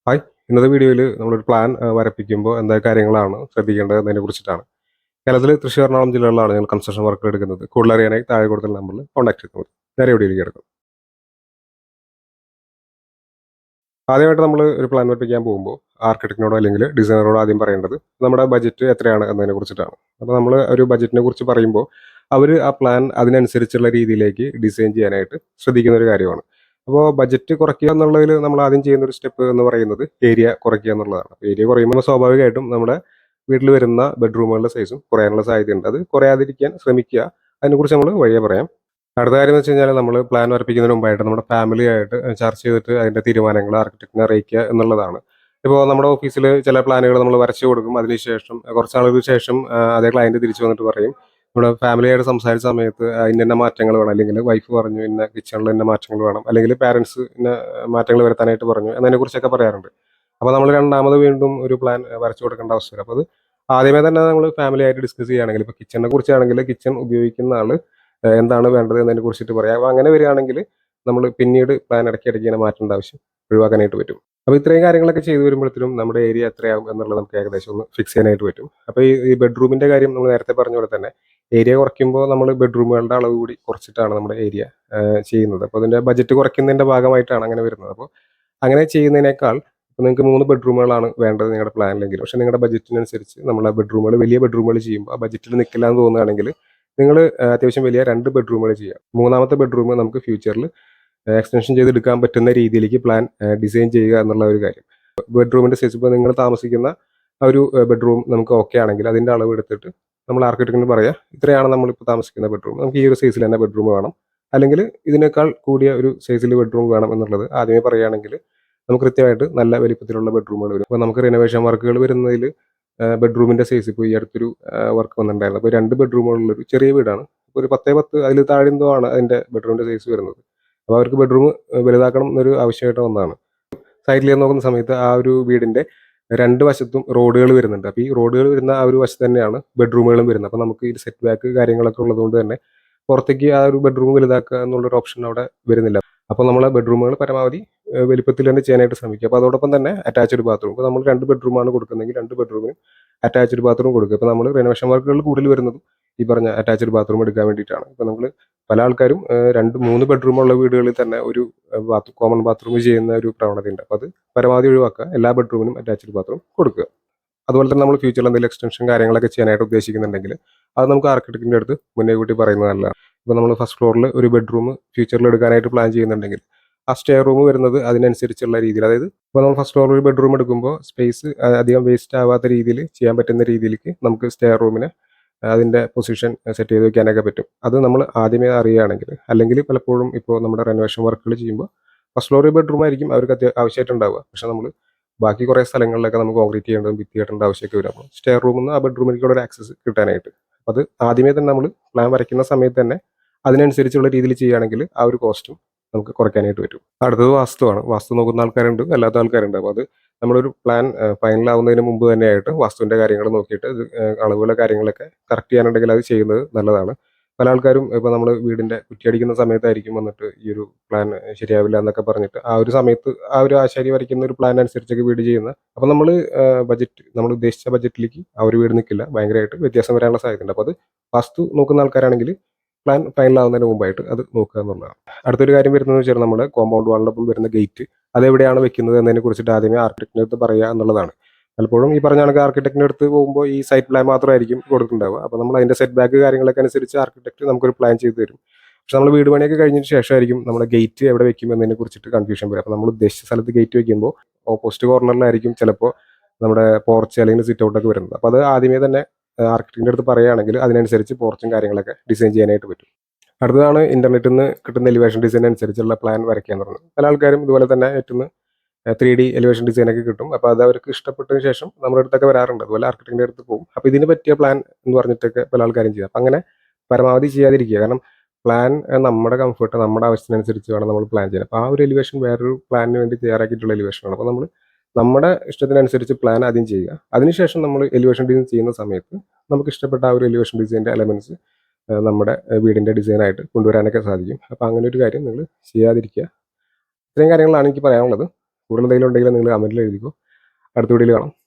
Hi! ഇന്നത്തെ വീഡിയോയിൽ നമ്മളൊരു പ്ലാൻ വരപ്പിക്കുമ്പോൾ എന്തൊക്കെ കാര്യങ്ങളാണ് ശ്രദ്ധിക്കേണ്ടത് എന്നതിനെ കുറിച്ചിട്ടാണ്. കേരളത്തിൽ തൃശ്ശൂർ, എറണാകുളം ജില്ലകളിലാണ് ഞങ്ങൾ കൺസ്ട്രക്ഷൻ വർക്കുകൾ എടുക്കുന്നത്. കൂടുതൽ അറിയാനായി താഴെ കൊടുക്കുന്ന നമ്പറിൽ കോൺടാക്ട് ചെയ്താൽ മതി. നേരെ വീഡിയോയിലേക്ക് കിടക്കും. ആദ്യമായിട്ട് നമ്മൾ ഒരു പ്ലാൻ വരപ്പിക്കാൻ പോകുമ്പോൾ ആർക്കിടെക്റ്റിനോടോ അല്ലെങ്കിൽ ഡിസൈനറോടോ ആദ്യം പറയേണ്ടത് നമ്മുടെ ബജറ്റ് എത്രയാണ് എന്നതിനെ കുറിച്ചിട്ടാണ്. അപ്പോൾ നമ്മൾ ഒരു ബജറ്റിനെ കുറിച്ച് പറയുമ്പോൾ അവർ ആ പ്ലാൻ അതിനനുസരിച്ചുള്ള രീതിയിലേക്ക് ഡിസൈൻ ചെയ്യാനായിട്ട് ശ്രദ്ധിക്കുന്ന ഒരു കാര്യമാണ്. അപ്പോൾ ബജറ്റ് കുറയ്ക്കുക എന്നുള്ളതിൽ നമ്മൾ ആദ്യം ചെയ്യുന്ന ഒരു സ്റ്റെപ്പ് എന്ന് പറയുന്നത് ഏരിയ കുറയ്ക്കുക എന്നുള്ളതാണ്. അപ്പോൾ ഏരിയ കുറയുമ്പോൾ സ്വാഭാവികമായിട്ടും നമ്മുടെ വീട്ടിൽ വരുന്ന ബെഡ്റൂമുകളുടെ സൈസും കുറയാനുള്ള സാധ്യതയുണ്ട്. അത് കുറയാതിരിക്കാൻ ശ്രമിക്കുക. അതിനെക്കുറിച്ച് നമ്മൾ വഴിയെ പറയാം. അടുത്ത കാര്യം എന്ന് വെച്ച് കഴിഞ്ഞാൽ നമ്മൾ പ്ലാൻ വരപ്പിക്കുന്നതിന് മുമ്പായിട്ട് നമ്മുടെ ഫാമിലിയായിട്ട് ചർച്ച ചെയ്തിട്ട് അതിൻ്റെ തീരുമാനങ്ങൾ ആർക്കിടെക്റ്റിനെ അറിയിക്കുക എന്നുള്ളതാണ്. ഇപ്പോൾ നമ്മുടെ ഓഫീസിൽ ചില പ്ലാനുകൾ നമ്മൾ വരച്ചു കൊടുക്കും. അതിനുശേഷം കുറച്ച് നാളുകൾക്ക് ശേഷം അതേ ക്ലയൻറ്റ് തിരിച്ചു വന്നിട്ട് പറയും, നമ്മുടെ ഫാമിലിയായിട്ട് സംസാരിച്ച സമയത്ത് ഇന്ന മാറ്റങ്ങൾ വേണം, അല്ലെങ്കിൽ വൈഫ് പറഞ്ഞു ഇന്ന കിച്ചണിൽ ഇന്ന മാറ്റങ്ങൾ വേണം, അല്ലെങ്കിൽ പാരൻസ് ഇന്ന മാറ്റങ്ങൾ വരുത്താനായിട്ട് പറഞ്ഞു എന്നതിനെക്കുറിച്ചൊക്കെ പറയാറുണ്ട്. അപ്പോൾ നമ്മൾ രണ്ടാമത് വീണ്ടും ഒരു പ്ലാൻ വരച്ചു കൊടുക്കേണ്ട അവസ്ഥ വരും. അപ്പോൾ അത് ആദ്യമേ തന്നെ നമ്മൾ ഫാമിലിയായിട്ട് ഡിസ്കസ് ചെയ്യുകയാണെങ്കിൽ, ഇപ്പോൾ കിച്ചണിനെ കുറിച്ചാണെങ്കിൽ കിച്ചൺ ഉപയോഗിക്കുന്ന ആൾ എന്താണ് വേണ്ടത് എന്നതിനെ കുറിച്ചിട്ട് പറയാം. അപ്പോൾ അങ്ങനെ വരികയാണെങ്കിൽ നമ്മൾ പിന്നീട് പ്ലാൻ ഇടയ്ക്കിടയ്ക്ക് ഇങ്ങനെ മാറ്റേണ്ട ആവശ്യം ഒഴിവാക്കാനായിട്ട് പറ്റും. അപ്പോൾ ഇത്രയും കാര്യങ്ങളൊക്കെ ചെയ്തു വരുമ്പോഴത്തേനും നമ്മുടെ ഏരിയ എത്രയാവും എന്നുള്ളത് നമുക്ക് ഏകദേശം ഒന്ന് ഫിക്സ് ചെയ്യാനായിട്ട് പറ്റും. അപ്പോൾ ഈ ബെഡ്റൂമിൻ്റെ കാര്യം നമ്മൾ നേരത്തെ പറഞ്ഞ പോലെ തന്നെ ഏരിയ കുറയ്ക്കുമ്പോൾ നമ്മൾ ബെഡ്റൂമുകളുടെ അളവ് കൂടി കുറച്ചിട്ടാണ് നമ്മുടെ ഏരിയ ചെയ്യുന്നത്. അപ്പോൾ അതിൻ്റെ ബജറ്റ് കുറയ്ക്കുന്നതിൻ്റെ ഭാഗമായിട്ടാണ് അങ്ങനെ വരുന്നത്. അപ്പോൾ അങ്ങനെ ചെയ്യുന്നതിനേക്കാൾ ഇപ്പോൾ നിങ്ങൾക്ക് 3 ബെഡ്റൂമുകളാണ് വേണ്ടത് നിങ്ങളുടെ പ്ലാനിലെങ്കിൽ, പക്ഷേ നിങ്ങളുടെ ബജറ്റിനനുസരിച്ച് നമ്മൾ ആ ബെഡ്റൂമുകൾ വലിയ ബെഡ്റൂമുകൾ ചെയ്യുമ്പോൾ ആ ബജറ്റിൽ നിൽക്കില്ല എന്ന് തോന്നുകയാണെങ്കിൽ നിങ്ങൾ അത്യാവശ്യം വലിയ 2 ബെഡ്റൂമുകൾ ചെയ്യുക. മൂന്നാമത്തെ ബെഡ്റൂം നമുക്ക് ഫ്യൂച്ചറിൽ എക്സ്റ്റൻഷൻ ചെയ്തെടുക്കാൻ പറ്റുന്ന രീതിയിലേക്ക് പ്ലാൻ ഡിസൈൻ ചെയ്യുക എന്നുള്ള ഒരു കാര്യം. ബെഡ്റൂമിൻ്റെ സൈസ് ഇപ്പോൾ നിങ്ങൾ താമസിക്കുന്ന ആ ഒരു ബെഡ്റൂം നമുക്ക് ഓക്കെ ആണെങ്കിൽ അതിൻ്റെ അളവ് എടുത്തിട്ട് നമ്മൾ ആർക്കിടെക്റ്റിന് പറയാം, ഇത്രയാണ് നമ്മളിപ്പോൾ താമസിക്കുന്ന ബെഡ്റൂം, നമുക്ക് ഈ ഒരു സൈസിൽ തന്നെ ബെഡ്റൂം വേണം, അല്ലെങ്കിൽ ഇതിനേക്കാൾ കൂടിയ ഒരു സൈസിൽ ബെഡ്റൂം വേണം എന്നുള്ളത് ആദ്യമേ പറയുകയാണെങ്കിൽ നമുക്ക് കൃത്യമായിട്ട് നല്ല വലിപ്പത്തിലുള്ള ബെഡ്റൂമുകൾ വരും. അപ്പോൾ നമുക്ക് റിനോവേഷൻ വർക്കുകൾ വരുന്നതിൽ ബെഡ്റൂമിൻ്റെ സൈസ് ഇപ്പോൾ ഈ അടുത്തൊരു വർക്ക് വന്നിട്ടുണ്ടായിരുന്നു. അപ്പോൾ 2 ബെഡ്റൂമുകളുള്ളൊരു ചെറിയ വീടാണ്. അപ്പോൾ ഒരു 10 അതിൽ താഴെ എന്തോ ആണ് അതിൻ്റെ ബെഡ്റൂമിൻ്റെ സൈസ് വരുന്നത്. അപ്പോൾ അവർക്ക് ബെഡ്റൂം വലുതാക്കണം എന്നൊരു ആവശ്യമായിട്ട് വന്നതാണ്. സൈഡിൽ നോക്കുന്ന സമയത്ത് ആ ഒരു വീടിൻ്റെ 2 വശത്തും റോഡുകൾ വരുന്നുണ്ട്. അപ്പോൾ ഈ റോഡുകൾ വരുന്ന ആ ഒരു വശത്ത് തന്നെയാണ് ബെഡ്റൂമുകളും വരുന്നത്. അപ്പോൾ നമുക്ക് ഈ സെറ്റ് ബാക്ക് കാര്യങ്ങളൊക്കെ ഉള്ളതുകൊണ്ട് തന്നെ പുറത്തേക്ക് ആ ഒരു ബെഡ്റൂം വലുതാക്കുക എന്നുള്ളൊരു ഓപ്ഷൻ അവിടെ വരുന്നില്ല. അപ്പോൾ നമ്മൾ ബെഡ്റൂമുകൾ പരമാവധി വലിപ്പത്തിൽ തന്നെ ചെയ്യാനായിട്ട് ശ്രമിക്കുക. അപ്പോൾ അതോടൊപ്പം തന്നെ അറ്റാച്ച്ഡ് ബാത്റൂം, ഇപ്പോൾ നമ്മൾ 2 ബെഡ്റൂമാണ് കൊടുക്കുന്നതെങ്കിൽ 2 ബെഡ്റൂമിനും അറ്റാച്ച്ഡ് ബാത്റൂം കൊടുക്കുക. ഇപ്പോൾ നമ്മൾ റിനോവേഷൻ വർക്കുകൾ കൂടുതൽ വരുന്നതും ഈ പറഞ്ഞ അറ്റാച്ച്ഡ് ബാത്റൂം എടുക്കാൻ വേണ്ടിയിട്ടാണ്. ഇപ്പോൾ നമ്മൾ പല ആൾക്കാരും 2, 3 ബെഡ്റൂമുള്ള വീടുകളിൽ തന്നെ ഒരു കോമൺ ബാത്റൂം ചെയ്യുന്ന ഒരു പ്രവണതയുണ്ട്. അപ്പോൾ അത് പരമാവധി ഒഴിവാക്കുക. എല്ലാ ബെഡ്റൂമിനും അറ്റാച്ച്ഡ് ബാത്റൂം കൊടുക്കുക. അതുപോലെ തന്നെ നമ്മൾ ഫ്യൂച്ചറിൽ എന്തെങ്കിലും എക്സ്റ്റൻഷൻ കാര്യങ്ങളൊക്കെ ചെയ്യാനായിട്ട് ഉദ്ദേശിക്കുന്നുണ്ടെങ്കിൽ അത് നമുക്ക് ആർക്കിടെക്റ്റിൻ്റെ അടുത്ത് മുന്നേ കൂട്ടി പറയുന്നത് നല്ലതാണ്. ഇപ്പോൾ നമ്മൾ ഫസ്റ്റ് ഫ്ലോറിൽ ഒരു ബെഡ്റൂം ഫ്യൂച്ചറിൽ എടുക്കാനായിട്ട് പ്ലാൻ ചെയ്യുന്നുണ്ടെങ്കിൽ ആ സ്റ്റെയർ റൂം വരുന്നത് അതിനനുസരിച്ചുള്ള രീതിയിൽ, അതായത് ഇപ്പോൾ നമ്മൾ ഫസ്റ്റ് ഫ്ലോറിൽ ഒരു ബെഡ്റൂം എടുക്കുമ്പോൾ സ്പേസ് അധികം വേസ്റ്റ് ആവാത്ത രീതിയിൽ ചെയ്യാൻ പറ്റുന്ന രീതിയിലേക്ക് നമുക്ക് സ്റ്റെയർ റൂമിനെ അതിൻ്റെ പൊസിഷൻ സെറ്റ് ചെയ്ത് വെക്കാനൊക്കെ പറ്റും. അത് നമ്മൾ ആദ്യമേ അറിയുകയാണെങ്കിൽ, അല്ലെങ്കിൽ പലപ്പോഴും ഇപ്പോൾ നമ്മുടെ റെനോവേഷൻ വർക്കുകൾ ചെയ്യുമ്പോൾ ഫസ്റ്റ് ഫ്ലോറിൽ ബെഡ്റൂം ആയിരിക്കും അവർക്ക് ആവശ്യമായിട്ടുണ്ടാവുക. പക്ഷേ നമ്മൾ ബാക്കി കുറേ സ്ഥലങ്ങളിലൊക്കെ നമുക്ക് കോൺക്രീറ്റ് ചെയ്യേണ്ടതും ഭിത്തി കെട്ടേണ്ട ആവശ്യമൊക്കെ വരും. അപ്പോൾ സ്റ്റെയർ റൂമിൽ നിന്ന് ആ ബെഡ്റൂമിലേക്കുള്ള ഒരു ആക്സസ് കിട്ടാനായിട്ട് അത് ആദ്യമേ തന്നെ നമ്മൾ പ്ലാൻ വരയ്ക്കുന്ന സമയത്ത് തന്നെ അതിനനുസരിച്ചുള്ള രീതിയിൽ ചെയ്യുകയാണെങ്കിൽ ആ ഒരു കോസ്റ്റും നമുക്ക് കുറയ്ക്കാനായിട്ട് പറ്റും. അടുത്തത് വാസ്തുവാണ്. വാസ്തു നോക്കുന്ന ആൾക്കാരുണ്ട്, അല്ലാത്ത ആൾക്കാരുണ്ട്. അപ്പോൾ അത് നമ്മളൊരു പ്ലാൻ ഫൈനൽ ആവുന്നതിന് മുമ്പ് തന്നെയായിട്ട് വാസ്തുവിൻ്റെ കാര്യങ്ങൾ നോക്കിയിട്ട് ഇത് അളവുകളുടെ കാര്യങ്ങളൊക്കെ കറക്റ്റ് ചെയ്യാനുണ്ടെങ്കിൽ അത് ചെയ്യുന്നത് നല്ലതാണ്. പല ആൾക്കാരും ഇപ്പോൾ നമ്മൾ വീടിൻ്റെ കുറ്റിയടിക്കുന്ന സമയത്തായിരിക്കും വന്നിട്ട് ഈ ഒരു പ്ലാൻ ശരിയാവില്ല എന്നൊക്കെ പറഞ്ഞിട്ട് ആ ഒരു സമയത്ത് ആ ഒരു ആശാരി വരയ്ക്കുന്ന ഒരു പ്ലാൻ അനുസരിച്ചൊക്കെ വീട് ചെയ്യുന്നത്. അപ്പോൾ നമ്മൾ ബജറ്റ് നമ്മൾ ഉദ്ദേശിച്ച ബജറ്റിലേക്ക് ആ ഒരു വീട് നിൽക്കില്ല, ഭയങ്കരമായിട്ട് വ്യത്യാസം വരാനുള്ള സാധ്യതയുണ്ട്. അപ്പോൾ അത് വാസ്തു നോക്കുന്ന ആൾക്കാരാണെങ്കിൽ പ്ലാൻ ഫൈനൽ ആവുന്നതിന് മുമ്പായിട്ട് അത് നോക്കുക എന്നുള്ളതാണ്. അടുത്തൊരു കാര്യം വരുന്നതെന്ന് വെച്ചാൽ നമ്മുടെ കോമ്പൗണ്ട് വാളിനൊപ്പം വരുന്ന ഗേറ്റ് അതെവിടെയാണ് വെക്കുന്നത് എന്നതിനെ കുറിച്ചിട്ട് ആദ്യമേ ആർക്കിടെക്റ്റിൻ്റെ അടുത്ത് പറയുക എന്നുള്ളതാണ്. പലപ്പോഴും ഈ പറഞ്ഞ കണക്ക് ആർക്കിടെക്റ്റിൻ്റെ അടുത്ത് പോകുമ്പോൾ ഈ സൈറ്റ് പ്ലാൻ മാത്രമായിരിക്കും കൊടുത്തിട്ടുണ്ടാവുക. അപ്പോൾ നമ്മൾ അതിൻ്റെ സെറ്റ് ബാക്ക് കാര്യങ്ങളൊക്കെ അനുസരിച്ച് ആർക്കിടെക്റ്റ് നമുക്കൊരു പ്ലാൻ ചെയ്ത് തരും. പക്ഷെ നമ്മൾ വീട് പണിയൊക്കെ കഴിഞ്ഞതിന് ശേഷമായിരിക്കും നമ്മുടെ ഗേറ്റ് എവിടെ വെക്കും എന്നതിനെ കുറിച്ചിട്ട് കൺഫ്യൂഷൻ വരും. അപ്പോൾ നമ്മൾ ഉദ്ദേശിച്ച സ്ഥലത്ത് ഗേറ്റ് വെക്കുമ്പോൾ ഓപ്പോസിറ്റ് കോർണറിലായിരിക്കും ചിലപ്പോൾ നമ്മുടെ പോർച്ച് അല്ലെങ്കിൽ സിറ്റ് ഔട്ടൊക്കെ വരുന്നത്. അപ്പോൾ അത് ആദ്യമേ തന്നെ ആർക്കിടെക്റ്റിൻ്റെ അടുത്ത് പറയുകയാണെങ്കിൽ അതിനനുസരിച്ച് പോർച്ചും കാര്യങ്ങളൊക്കെ ഡിസൈൻ ചെയ്യാനായിട്ട് പറ്റും. അടുത്തതാണ് ഇൻ്റർനെറ്റിൽ നിന്ന് കിട്ടുന്ന എലിവേഷൻ ഡിസൈൻ അനുസരിച്ചുള്ള പ്ലാൻ വരയ്ക്കുക എന്ന് പറയുന്നത്. പല ആൾക്കാരും ഇതുപോലെ തന്നെ ഏറ്റവും 3D എലിവേഷൻ ഡിസൈനൊക്കെ കിട്ടും. അപ്പോൾ അത് അവർക്ക് ഇഷ്ടപ്പെട്ടതിന് ശേഷം നമ്മുടെ അടുത്തൊക്കെ വരാറുണ്ട്. അതുപോലെ ആർക്കിടെക്റ്റിൻ്റെ അടുത്ത് പോകും. അപ്പോൾ ഇതിന് പറ്റിയ പ്ലാൻ എന്ന് പറഞ്ഞിട്ടൊക്കെ പല ആൾക്കാരും ചെയ്യും. അപ്പോൾ അങ്ങനെ പരമാവധി ചെയ്യാതിരിക്കുക. കാരണം പ്ലാൻ നമ്മുടെ കംഫർട്ട് നമ്മുടെ ആവശ്യത്തിനനുസരിച്ച് വേണം നമ്മൾ പ്ലാൻ ചെയ്യാൻ. അപ്പോൾ ആ ഒരു എലിവേഷൻ വേറൊരു പ്ലാനിന് വേണ്ടി തയ്യാറാക്കിയിട്ടുള്ള എലിവേഷനാണ്. അപ്പോൾ നമ്മൾ നമ്മുടെ ഇഷ്ടത്തിനനുസരിച്ച് പ്ലാൻ ആദ്യം ചെയ്യുക. അതിനുശേഷം നമ്മൾ എലിവേഷൻ ഡിസൈൻ ചെയ്യുന്ന സമയത്ത് നമുക്ക് ഇഷ്ടപ്പെട്ട ആ ഒരു എലിവേഷൻ ഡിസൈൻ്റെ എലമെൻറ്റ്സ് നമ്മുടെ വീടിൻ്റെ ഡിസൈനായിട്ട് കൊണ്ടുവരാനൊക്കെ സാധിക്കും. അപ്പോൾ അങ്ങനെ ഒരു കാര്യം നിങ്ങൾ ചെയ്യാതിരിക്കുക. ഇത്രയും കാര്യങ്ങളാണ് എനിക്ക് പറയാനുള്ളത്. കൂടുതൽ എന്തെങ്കിലും ഉണ്ടെങ്കിൽ നിങ്ങൾ കമൻറ്റിൽ എഴുതിക്കോ. അടുത്ത വീഡിയോയിൽ കാണാം.